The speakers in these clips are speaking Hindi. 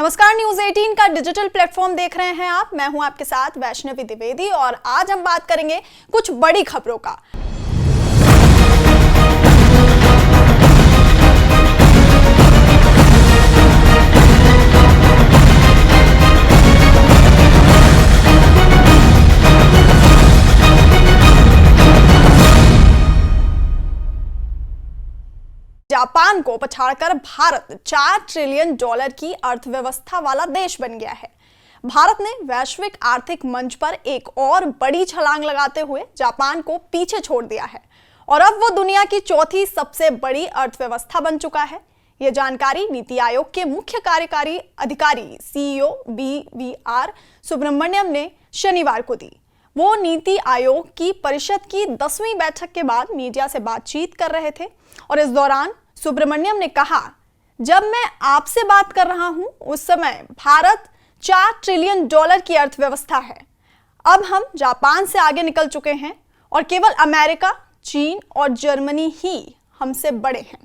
नमस्कार, न्यूज 18 का डिजिटल प्लेटफॉर्म देख रहे हैं आप। मैं हूं आपके साथ वैष्णवी द्विवेदी और आज हम बात करेंगे कुछ बड़ी खबरों का। जापान को पछाड़कर भारत $4 ट्रिलियन की अर्थव्यवस्था वाला देश बन गया है। भारत ने वैश्विक आर्थिक मंच पर एक और बड़ी छलांग लगाते हुए जापान को पीछे छोड़ दिया है और अब वो दुनिया की चौथी सबसे बड़ी अर्थव्यवस्था बन चुका है। ये जानकारी नीति आयोग के मुख्य कार्यकारी अधिकारी CEO BVR सुब्रमण्यम ने शनिवार को दी। वो नीति आयोग की परिषद की 10वीं बैठक के बाद मीडिया से बातचीत कर रहे थे और इस दौरान सुब्रमण्यम ने कहा, जब मैं आपसे बात कर रहा हूं उस समय भारत $4 ट्रिलियन की अर्थव्यवस्था है। अब हम जापान से आगे निकल चुके हैं और केवल अमेरिका, चीन और जर्मनी ही हमसे बड़े हैं।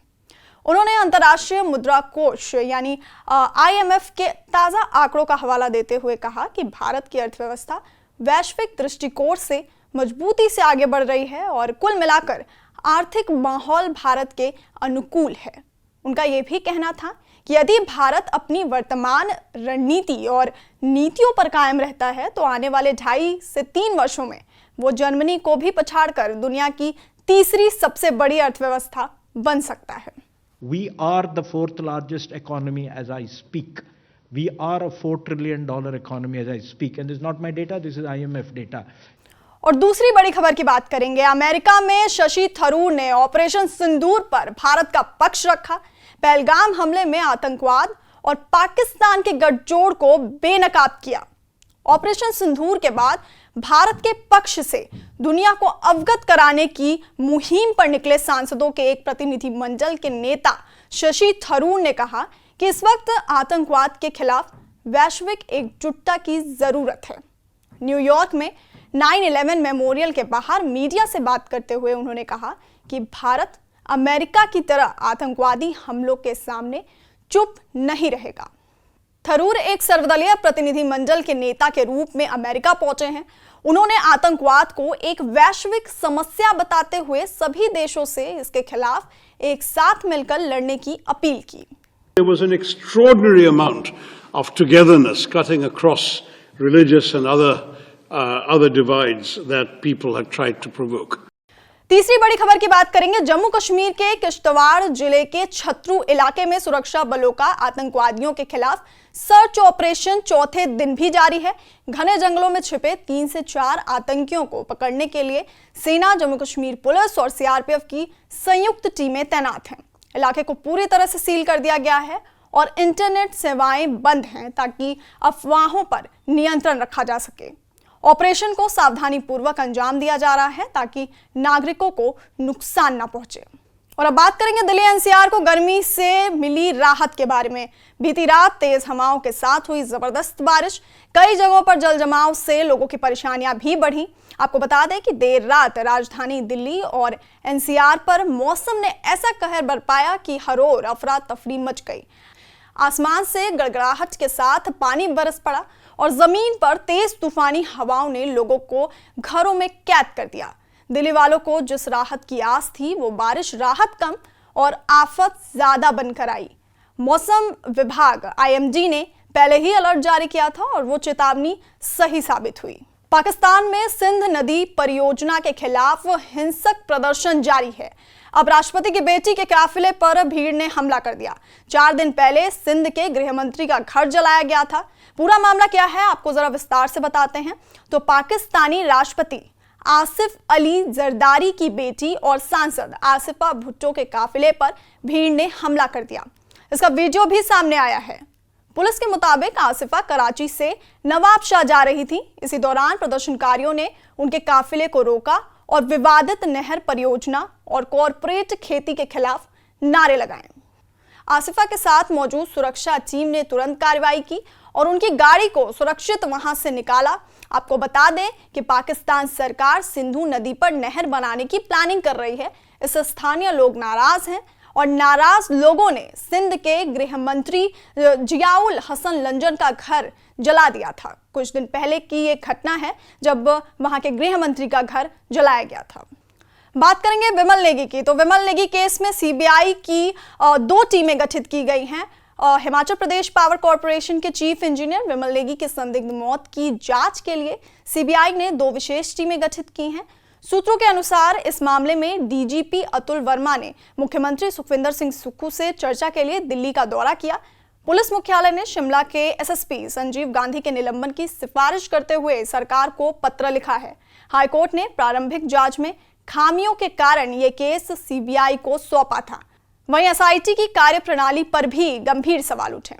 उन्होंने अंतर्राष्ट्रीय मुद्रा कोष यानी IMF के ताजा आंकड़ों का हवाला देते हुए कहा कि भारत की अर्थव्यवस्था वैश्विक दृष्टिकोण से मजबूती से आगे बढ़ रही है और कुल मिलाकर आर्थिक माहौल भारत के अनुकूल है। उनका यह भी कहना था कि यदि भारत अपनी वर्तमान रणनीति और नीतियों पर कायम रहता है तो आने वाले 2.5 से 3 वर्षों में वो जर्मनी को भी पछाड़कर दुनिया की तीसरी सबसे बड़ी अर्थव्यवस्था बन सकता है। We are the 4th largest economy as I speak. We are a $4 trillion economy as I speak. And this is not my data, this is IMF data. और दूसरी बड़ी खबर की बात करेंगे। अमेरिका में शशि थरूर ने ऑपरेशन सिंदूर पर भारत का पक्ष रखा। पहलगाम हमले में आतंकवाद और पाकिस्तान के गठजोड़ को बेनकाब किया। ऑपरेशन सिंदूर के बाद भारत के पक्ष से दुनिया को अवगत कराने की मुहिम पर निकले सांसदों के एक प्रतिनिधिमंडल के नेता शशि थरूर ने कहा कि इस वक्त आतंकवाद के खिलाफ वैश्विक एकजुटता की जरूरत है। न्यूयॉर्क में 9/11 मेमोरियल के बाहर मीडिया से बात करते हुए उन्होंने कहा कि भारत अमेरिका की तरह आतंकवादी हमलों के सामने चुप नहीं रहेगा। थरूर एक सर्वदलीय प्रतिनिधिमंडल के नेता के रूप में अमेरिका पहुंचे हैं। उन्होंने आतंकवाद को एक वैश्विक समस्या बताते हुए सभी देशों से इसके खिलाफ एक साथ मिलकर लड़ने की अपील की। There was an extraordinary amount of togetherness cutting across religious and other divides that people have tried to provoke. तीसरी बड़ी खबर की बात करेंगे। जम्मू कश्मीर के किश्तवाड़ जिले के छतरू इलाके में सुरक्षा बलों का आतंकवादियों के खिलाफ सर्च ऑपरेशन चौथे दिन भी जारी है। घने जंगलों में छिपे 3 से 4 आतंकियों को पकड़ने के लिए सेना, जम्मू कश्मीर पुलिस और CRPF की संयुक्त टीमें तैनात हैं। इलाके को पूरी तरह से सील कर दिया गया है और इंटरनेट सेवाएं बंद हैं ताकि अफवाहों पर नियंत्रण रखा जा सके। ऑपरेशन को सावधानी पूर्वक अंजाम दिया जा रहा है ताकि नागरिकों को नुकसान ना पहुंचे। और अब बात करेंगे दिल्ली NCR को गर्मी से मिली राहत के बारे में। बीती रात तेज हवाओं के साथ हुई जबरदस्त बारिश, कई जगहों पर जल जमाव से लोगों की परेशानियां भी बढ़ी। आपको बता दें कि देर रात राजधानी दिल्ली और NCR पर मौसम ने ऐसा कहर बरपाया कि हर ओर अफरा तफरी मच गई। आसमान से गड़गड़ाहट के साथ पानी बरस पड़ा और जमीन पर तेज तूफानी हवाओं ने लोगों को घरों में कैद कर दिया। दिल्ली वालों को जिस राहत की आस थी वो बारिश राहत कम और आफत ज्यादा बनकर आई। मौसम विभाग IMD ने पहले ही अलर्ट जारी किया था और वो चेतावनी सही साबित हुई। पाकिस्तान में सिंध नदी परियोजना के खिलाफ हिंसक प्रदर्शन जारी है। अब राष्ट्रपति की बेटी के काफिले पर भीड़ ने हमला कर दिया। 4 दिन पहले सिंध के गृह मंत्री का घर जलाया गया था। पूरा मामला क्या है आपको जरा विस्तार से बताते हैं। तो पाकिस्तानी राष्ट्रपति आसिफ अली जरदारी की बेटी और सांसद आसिफा भुट्टो के काफिले पर भीड़ ने हमला कर दिया। इसका वीडियो भी सामने आया है। पुलिस के मुताबिक आसिफा कराची से नवाबशाह जा रही थी। इसी दौरान प्रदर्शनकारियों ने उनके काफिले को रोका और विवादित नहर परियोजना और कॉरपोरेट खेती के खिलाफ नारे लगाए। आसिफा के साथ मौजूद सुरक्षा टीम ने तुरंत कार्रवाई की और उनकी गाड़ी को सुरक्षित वहां से निकाला। आपको बता दें कि पाकिस्तान सरकार सिंधु नदी पर नहर बनाने की प्लानिंग कर रही है। इससे स्थानीय लोग नाराज हैं और नाराज लोगों ने सिंध के गृह मंत्री जियाउल हसन लंजन का घर जला दिया था। कुछ दिन पहले की ये घटना है जब वहां के गृह मंत्री का घर जलाया गया था। बात करेंगे विमल नेगी की। तो विमल नेगी केस में सीबीआई की 2 टीमें गठित की गई हैं। हिमाचल प्रदेश पावर कॉर्पोरेशन के चीफ इंजीनियर विमल नेगी की संदिग्ध मौत की जांच के लिए सीबीआई ने 2 विशेष टीमें गठित की हैं। सूत्रों के अनुसार इस मामले में डीजीपी अतुल वर्मा ने मुख्यमंत्री सुखविंदर सिंह सुक्खू से चर्चा के लिए दिल्ली का दौरा किया। पुलिस मुख्यालय ने शिमला के एसएसपी संजीव गांधी के निलंबन की सिफारिश करते हुए सरकार को पत्र लिखा है। हाईकोर्ट ने प्रारंभिक जांच में खामियों के कारण यह केस सीबीआई को सौंपा था। वहीं एसआईटी की कार्यप्रणाली पर भी गंभीर सवाल उठे।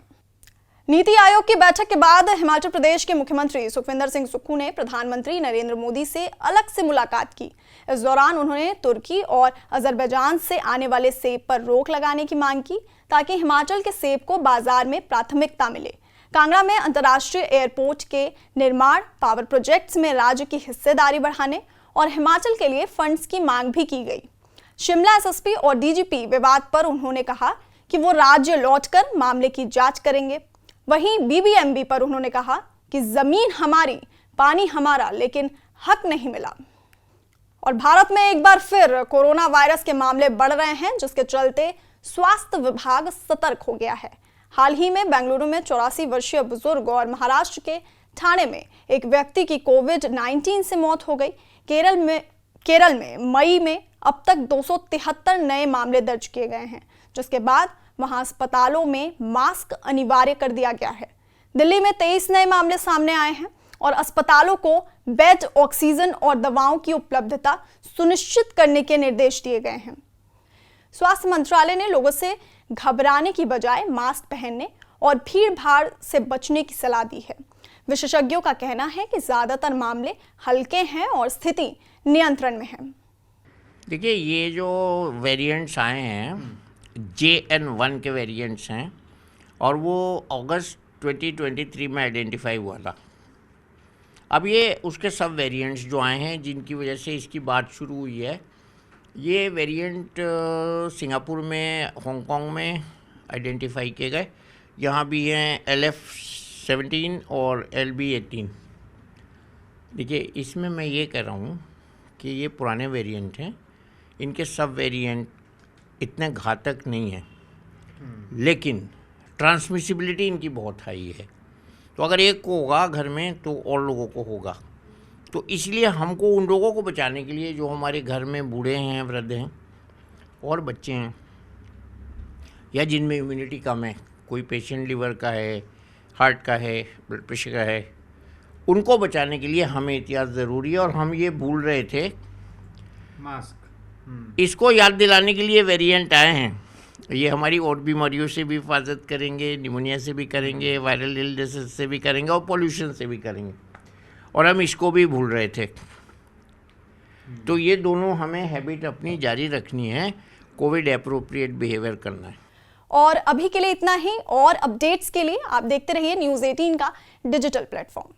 नीति आयोग की बैठक के बाद हिमाचल प्रदेश के मुख्यमंत्री सुखविंदर सिंह सुक्खू ने प्रधानमंत्री नरेंद्र मोदी से अलग से मुलाकात की। इस दौरान उन्होंने तुर्की और अजरबैजान से आने वाले सेब पर रोक लगाने की मांग की ताकि हिमाचल के सेब को बाजार में प्राथमिकता मिले। कांगड़ा में अंतर्राष्ट्रीय एयरपोर्ट के निर्माण, पावर प्रोजेक्ट्स में राज्य की हिस्सेदारी बढ़ाने और हिमाचल के लिए फंड्स की मांग भी की गई। शिमला एसएसपी और डीजीपी विवाद पर उन्होंने कहा कि वो राज्य लौटकर मामले की जांच करेंगे। वहीं बीबीएमबी पर उन्होंने कहा कि जमीन हमारी, पानी हमारा, लेकिन हक नहीं मिला। और भारत में एक बार फिर कोरोना वायरस के मामले बढ़ रहे हैं, जिसके चलते स्वास्थ्य विभाग सतर्क हो गया है। हाल ही में बेंगलुरु में 84 वर्षीय बुजुर्ग और महाराष्ट्र के ठाणे में एक व्यक्ति की कोविड-19 से मौत हो गई। केरल में मई में अब तक 273 नए मामले दर्ज किए गए हैं, जिसके बाद वहां अस्पतालों में मास्क अनिवार्य कर दिया गया है। दिल्ली में 23 नए मामले सामने आए हैं और अस्पतालों को बेड, ऑक्सीजन और दवाओं की उपलब्धता सुनिश्चित करने के निर्देश दिए गए हैं। स्वास्थ्य मंत्रालय ने लोगों से घबराने की बजाय मास्क पहनने और भीड़-भाड़ से बचने की सलाह दी है। विशेषज्ञों का कहना है कि ज्यादातर मामले हल्के हैं और स्थिति नियंत्रण में है। देखिए, ये जो वेरिएंट्स आए हैं JN1 के वेरिएंट्स हैं और वो अगस्त 2023 में आइडेंटिफाई हुआ था। अब ये उसके सब वेरिएंट्स जो आए हैं जिनकी वजह से इसकी बात शुरू हुई है, ये वेरिएंट सिंगापुर में, हांगकांग में आइडेंटिफाई किए गए। यहाँ भी हैं LF17 और LB18। देखिए, इसमें मैं ये कह रहा हूँ कि ये पुराने वेरिएंट हैं, इनके सब वेरिएंट इतने घातक नहीं हैं, लेकिन ट्रांसमिसिबिलिटी इनकी बहुत हाई है। तो अगर एक को होगा घर में तो और लोगों को होगा। तो इसलिए हमको उन लोगों को बचाने के लिए जो हमारे घर में बूढ़े हैं, वृद्ध हैं और बच्चे हैं, या जिनमें इम्यूनिटी कम है, कोई पेशेंट लिवर का है, हार्ट का है, ब्लड प्रेशर का है, उनको बचाने के लिए हमें एहतियात ज़रूरी है। और हम ये भूल रहे थे मास्क, इसको याद दिलाने के लिए वेरिएंट आए हैं। ये हमारी और बीमारियों से भी हिफाजत करेंगे, निमोनिया से भी करेंगे, वायरल इलनेसेस से भी करेंगे और पोल्यूशन से भी करेंगे, और हम इसको भी भूल रहे थे। तो ये दोनों हमें हैबिट अपनी जारी रखनी है, कोविड एप्रोप्रिएट बिहेवियर करना है। और अभी के लिए इतना ही। और अपडेट्स के लिए आप देखते रहिए न्यूज़ 18 का डिजिटल प्लेटफॉर्म।